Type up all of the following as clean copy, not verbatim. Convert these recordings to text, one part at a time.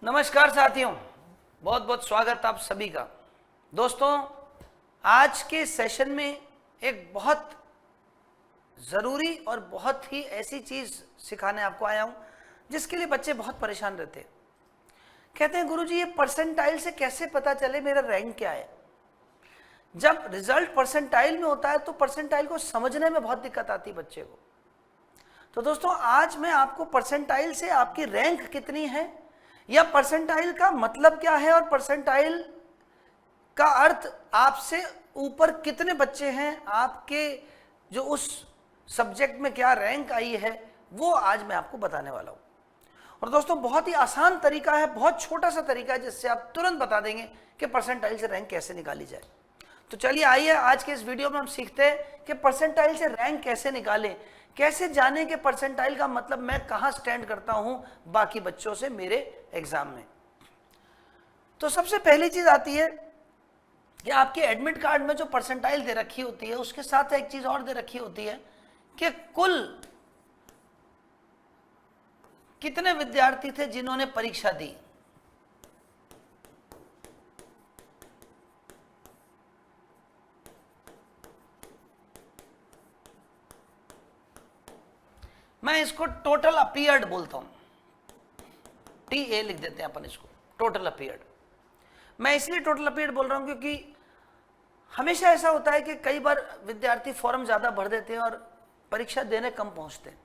नमस्कार साथियों, बहुत बहुत स्वागत आप सभी का। दोस्तों, आज के सेशन में एक बहुत ज़रूरी और बहुत ही ऐसी चीज़ सिखाने आपको आया हूँ जिसके लिए बच्चे बहुत परेशान रहते हैं। कहते हैं गुरुजी ये परसेंटाइल से कैसे पता चले मेरा रैंक क्या है। जब रिजल्ट परसेंटाइल में होता है तो परसेंटाइल को समझने में बहुत दिक्कत आती है बच्चे को। तो दोस्तों, आज मैं आपको परसेंटाइल से आपकी रैंक कितनी है या परसेंटाइल का मतलब क्या है और परसेंटाइल का अर्थ आपसे ऊपर कितने बच्चे हैं, आपके जो उस सब्जेक्ट में क्या रैंक आई है, वो आज मैं आपको बताने वाला हूं। और दोस्तों, बहुत ही आसान तरीका है, बहुत छोटा सा तरीका है जिससे आप तुरंत बता देंगे कि परसेंटाइल से रैंक कैसे निकाली जाए। तो चलिए आइए आज के इस वीडियो में हम सीखते हैं कि परसेंटाइल से रैंक कैसे निकालें, कैसे जाने कि परसेंटाइल का मतलब मैं कहां स्टैंड करता हूं बाकी बच्चों से मेरे एग्जाम में। तो सबसे पहली चीज आती है कि आपके एडमिट कार्ड में जो परसेंटाइल दे रखी होती है उसके साथ एक चीज और दे रखी होती है कि कुल कितने विद्यार्थी थे जिन्होंने परीक्षा दी। मैं इसको टोटल अपीयर्ड बोलता हूं, TA लिख देते हैं अपन इसको, टोटल अपीयर्ड। मैं इसलिए टोटल अपीयर्ड बोल रहा हूं क्योंकि हमेशा ऐसा होता है कि कई बार विद्यार्थी फॉर्म ज्यादा भर देते हैं और परीक्षा देने कम पहुंचते हैं।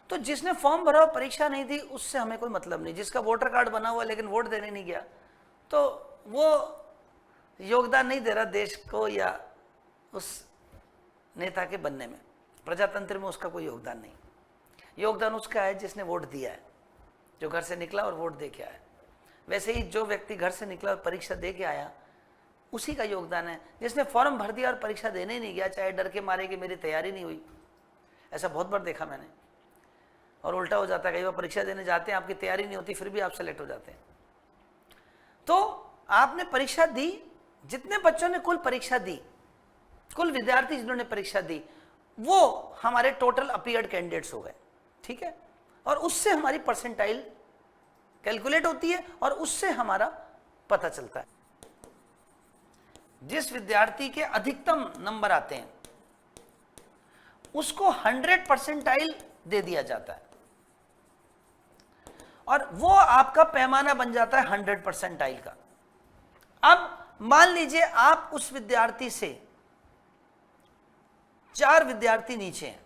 तो जिसने फॉर्म भरा और परीक्षा नहीं दी उससे हमें कोई मतलब नहीं। जिसका वोटर कार्ड बना हुआ लेकिन वोट देने नहीं गया तो वो योगदान नहीं दे रहा देश को या उस नेता के बनने में। प्रजातंत्र में उसका कोई योगदान नहीं। योगदान उसका है जिसने वोट दिया है, जो घर से निकला और वोट दे के आया। वैसे ही जो व्यक्ति घर से निकला और परीक्षा दे के आया उसी का योगदान है। जिसने फॉर्म भर दिया और परीक्षा देने ही नहीं गया, चाहे डर के मारे कि मेरी तैयारी नहीं हुई, ऐसा बहुत बार देखा मैंने। और उल्टा हो जाता है, कई बार परीक्षा देने जाते हैं, आपकी तैयारी नहीं होती, फिर भी आप सेलेक्ट हो जाते हैं। तो आपने परीक्षा दी, जितने बच्चों ने कुल परीक्षा दी, कुल विद्यार्थी जिन्होंने परीक्षा दी, वो हमारे टोटल अपीयर्ड कैंडिडेट्स हो गए। ठीक है, और उससे हमारी परसेंटाइल कैलकुलेट होती है और उससे हमारा पता चलता है। जिस विद्यार्थी के अधिकतम नंबर आते हैं उसको 100 परसेंटाइल दे दिया जाता है और वो आपका पैमाना बन जाता है 100 परसेंटाइल का। अब मान लीजिए आप उस विद्यार्थी से 4 विद्यार्थी नीचे हैं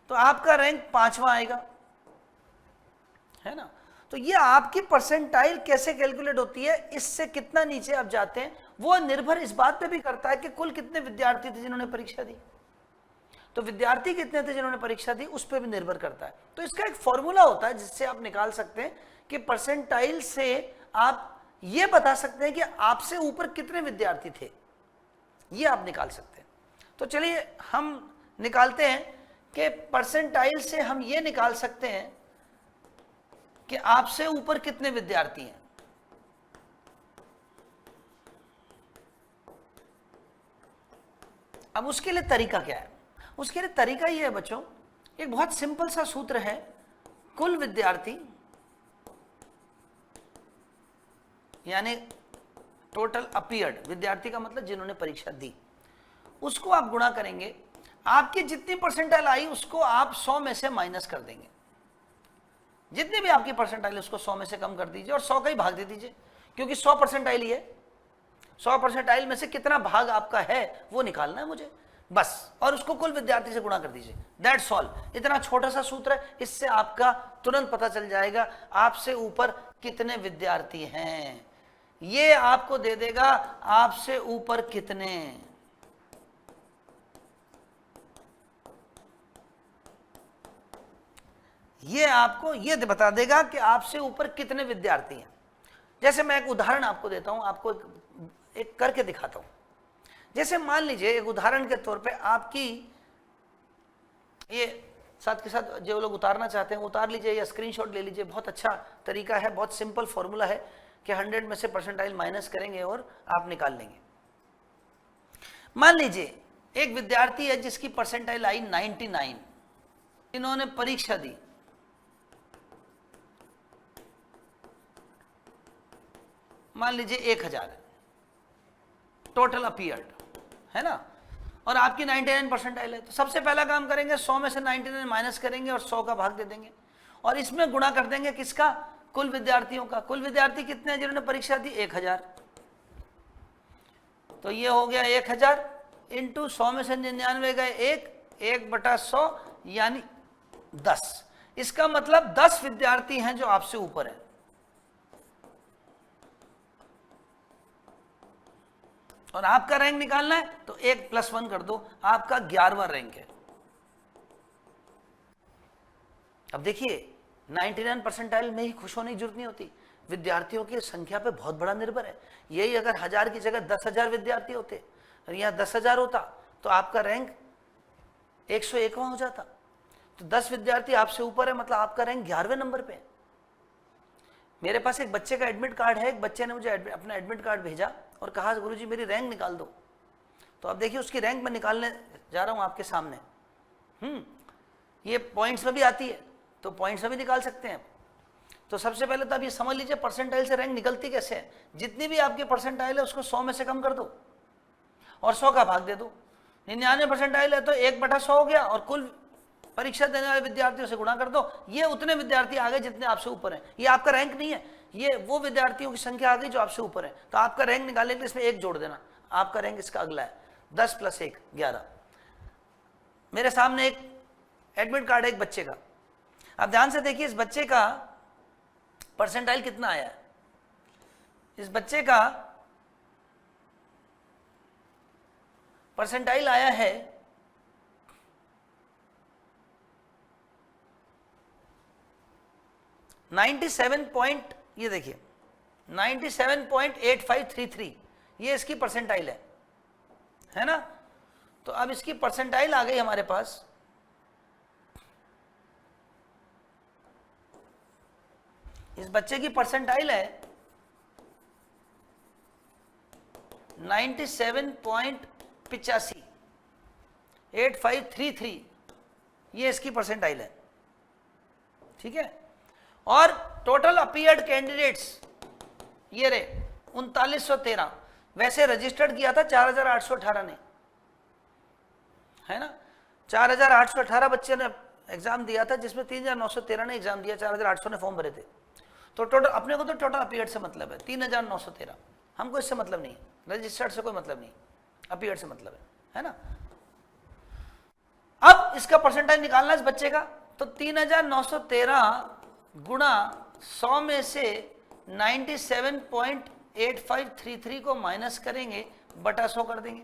तो आपका रैंक 5वां आएगा, है ना। तो ये आपकी परसेंटाइल कैसे कैलकुलेट होती है, इससे कितना नीचे आप जाते हैं वो निर्भर इस बात पे भी करता है कि कुल कितने विद्यार्थी थे जिन्होंने परीक्षा दी। तो विद्यार्थी कितने थे जिन्होंने परीक्षा दी उस पर भी निर्भर करता है। तो इसका एक फॉर्मूला होता है जिससे आप निकाल सकते हैं कि परसेंटाइल से आप ये बता सकते हैं कि आपसे ऊपर कितने विद्यार्थी थे, ये आप निकाल सकते हैं। तो चलिए हम निकालते हैं कि परसेंटाइल से हम ये निकाल सकते हैं कि आपसे ऊपर कितने विद्यार्थी हैं। अब उसके लिए तरीका क्या है? उसके लिए तरीका ये है बच्चों, एक बहुत सिंपल सा सूत्र है, कुल विद्यार्थी यानी टोटल अपीयर्ड, विद्यार्थी का मतलब जिन्होंने परीक्षा दी, उसको आप गुणा करेंगे। आपकी जितनी परसेंटाइल आई उसको आप 100 में से माइनस कर देंगे। जितनी भी आपकी परसेंटाइल उसको 100 में से कम कर दीजिए और 100 का ही भाग दे दीजिए, क्योंकि 100 परसेंटाइल ही है। 100 परसेंटाइल में से कितना भाग आपका है वो निकालना है मुझे, बस। और उसको कुल विद्यार्थी से गुणा कर दीजिए, दैट्स ऑल। इतना छोटा सा सूत्र है, इससे आपका तुरंत पता चल जाएगा आपसे ऊपर कितने विद्यार्थी हैं। ये आपको दे देगा आपसे ऊपर कितने। ये आपको ये बता देगा कि आपसे ऊपर कितने विद्यार्थी हैं। जैसे मैं एक उदाहरण आपको देता हूं, आपको एक करके दिखाता हूं। जैसे मान लीजिए एक उदाहरण के तौर पे आपकी ये साथ के साथ जो लोग उतारना चाहते हैं उतार लीजिए या स्क्रीनशॉट ले लीजिए। बहुत अच्छा तरीका है, बहुत सिंपल फॉर्मूला है कि 100 में से परसेंटाइल माइनस करेंगे और आप निकाल लेंगे। मान लीजिए एक विद्यार्थी है जिसकी परसेंटाइल आई 99, इन्होंने परीक्षा दी, मान लीजिए 1000 है टोटल अपीयर्ड, है ना, और आपकी 99 परसेंटाइल है, तो सबसे पहला काम करेंगे 100 में से 99 माइनस करेंगे और 100 का भाग दे देंगे और इसमें गुणा कर देंगे किसका, कुल विद्यार्थियों का। कुल विद्यार्थी कितने हैं जिन्होंने परीक्षा दी, 1000, तो ये हो गया 1000 इंटू 100 में से 99 गए 1/100 यानी 10। इसका मतलब 10 विद्यार्थी हैं जो आपसे ऊपर है। और आपका रैंक निकालना है तो 1+1 कर दो, आपका 11वां रैंक है। अब देखिए 99 परसेंटाइल में ही खुश होने की जरूरत नहीं होती, विद्यार्थियों की संख्या पे बहुत बड़ा निर्भर है। यही अगर 1000 की जगह 10,000 विद्यार्थी होते और यहाँ 10,000 होता तो आपका रैंक 101वां हो जाता। तो 10 विद्यार्थी आपसे ऊपर है, मतलब आपका रैंक 11वें नंबर पे है। मेरे पास एक बच्चे का एडमिट कार्ड है, एक बच्चे ने मुझे अपना एडमिट कार्ड भेजा और कहा गुरुजी मेरी रैंक निकाल दो। तो अब देखिए उसकी रैंक मैं निकालने जा रहा हूं आपके सामने। ये पॉइंट्स में भी आती है तो पॉइंट्स में भी निकाल सकते हैं। तो सबसे पहले तो आप ये समझ लीजिए परसेंटाइल से रैंक निकलती कैसे है। जितनी भी आपकी परसेंटाइल है उसको 100 में से कम कर दो और 100 का भाग दे दो। 99 परसेंटाइल है तो 1/100 हो गया और कुल परीक्षा देने वाले विद्यार्थियों से गुणा कर दो। ये उतने विद्यार्थी आ गए जितने आपसे ऊपर हैं। ये आपका रैंक नहीं है, ये वो विद्यार्थियों की संख्या आ गई जो आपसे ऊपर है। तो आपका रैंक निकालने के लिए इसमें 1 जोड़ देना, आपका रैंक इसका अगला है 10 + 1 11। मेरे सामने एक एडमिट कार्ड है एक बच्चे का। आप ध्यान से देखिए इस बच्चे का परसेंटाइल कितना आया है। इस बच्चे का परसेंटाइल आया है 97 ये देखिए 97.8533, ये इसकी परसेंटाइल है ना। तो अब इसकी परसेंटाइल आ गई हमारे पास इस बच्चे की परसेंटाइल है 97.85 8533, ये इसकी परसेंटाइल है, ठीक है। और टोटल अपीयर्ड कैंडिडेट्स ये रहे 3913। वैसे रजिस्टर्ड किया था 4818 ने, है ना। 4818 बच्चे ने एग्जाम दिया था जिसमें 3913 ने एग्जाम दिया, 4800 ने फॉर्म भरे थे। तो टोटल अपने को तो टोटल अपीयर्ड से मतलब है 3913, हमको इससे मतलब नहीं है, रजिस्टर्ड से कोई मतलब नहीं, अपीयर्ड से मतलब है ना। अब इसका परसेंटाइल निकालना इस बच्चे का, तो 3913 गुणा 100 में से 97.8533 को माइनस करेंगे बटा 100 कर देंगे,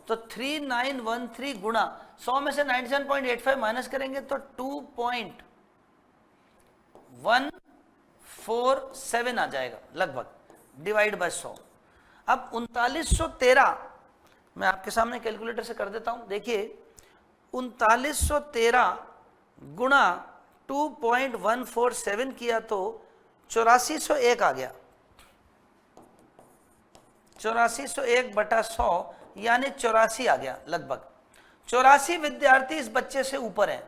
तो 3913 गुणा 100 में से 97.85 माइनस करेंगे तो 2.147 आ जाएगा लगभग, डिवाइड बाय 100। अब 3913 मैं आपके सामने कैलकुलेटर से कर देता हूं। देखिए 3913 गुणा 2.147 किया तो 8401 आ गया, 8401 बटा 100 यानी 84 आ गया लगभग। 84 विद्यार्थी इस बच्चे से ऊपर हैं,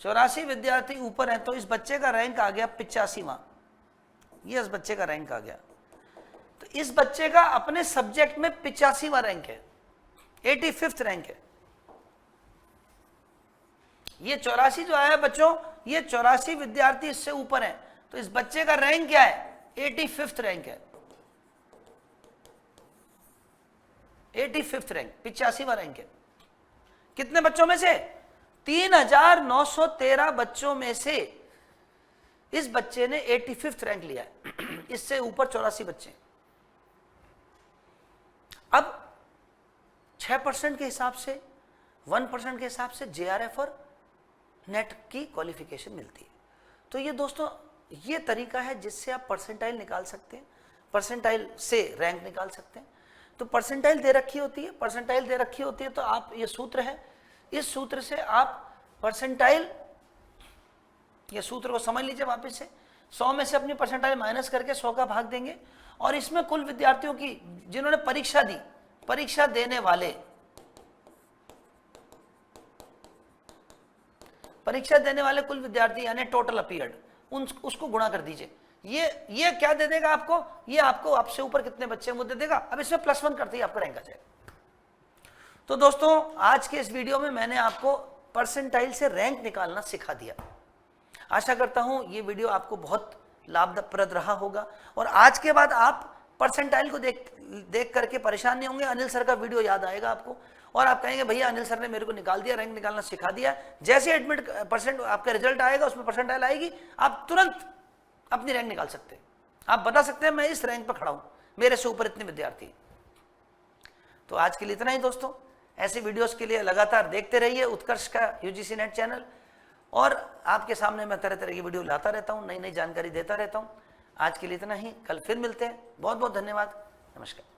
84 विद्यार्थी ऊपर हैं, तो इस बच्चे का रैंक आ गया 85वां। ये इस बच्चे का रैंक आ गया, तो इस बच्चे का अपने सब्जेक्ट में 85वां रैंक है, 85th रैंक है। ये 84 जो आया बच्चों, ये 84 विद्यार्थी इससे ऊपर हैं, तो इस बच्चे का रैंक क्या है, 85th रैंक है, 85th रैंक, 85वां रैंक है। कितने बच्चों में से, 3913 बच्चों में से इस बच्चे ने 85th रैंक लिया है, इससे ऊपर 84 बच्चे। अब 6% के हिसाब से 1% के हिसाब से JRF और नेट की क्वालिफिकेशन मिलती है। तो ये दोस्तों ये तरीका है जिससे आप परसेंटाइल निकाल सकते हैं, परसेंटाइल से रैंक निकाल सकते हैं। तो परसेंटाइल दे रखी होती है, परसेंटाइल दे रखी होती है तो आप ये सूत्र है, इस सूत्र से आप परसेंटाइल, ये सूत्र को समझ लीजिए वापस से। 100 में से अपनी परसेंटाइल माइनस करके 100 का भाग देंगे और इसमें कुल विद्यार्थियों की जिन्होंने परीक्षा दी, परीक्षा देने वाले, परीक्षा देने वाले कुल विद्यार्थी यानी टोटल अपीयर्ड, उसको गुणा कर दीजिए। ये क्या दे देगा आपको, ये आपको आपसे ऊपर कितने बच्चे हैं वो दे देगा। अब इसमें +1 करते ही आपका रैंक आ जाएगा। तो दोस्तों आज के इस वीडियो में मैंने आपको परसेंटाइल से रैंक निकालना सिखा दिया। आशा करता हूं ये वीडियो आपको बहुत लाभप्रद रहा होगा और आज के बाद आप परसेंटाइल को देख करके परेशान नहीं होंगे। अनिल सर का वीडियो याद आएगा आपको और आप कहेंगे भैया अनिल सर ने मेरे को निकाल दिया, रैंक निकालना सिखा दिया। जैसे एडमिट परसेंट आपका रिजल्ट आएगा उसमें परसेंटाइल आएगी, आप तुरंत अपनी रैंक निकाल सकते हैं। आप बता सकते हैं मैं इस रैंक पर खड़ा हूं, मेरे से ऊपर इतने विद्यार्थी। तो आज के लिए इतना ही दोस्तों। ऐसे वीडियोस के लिए लगातार देखते रहिए उत्कर्ष का यूजीसी नेट चैनल, और आपके सामने मैं तरह तरह की वीडियो लाता रहता हूं, नई नई जानकारी देता रहता हूं। आज के लिए इतना ही, कल फिर मिलते हैं। बहुत बहुत धन्यवाद, नमस्कार।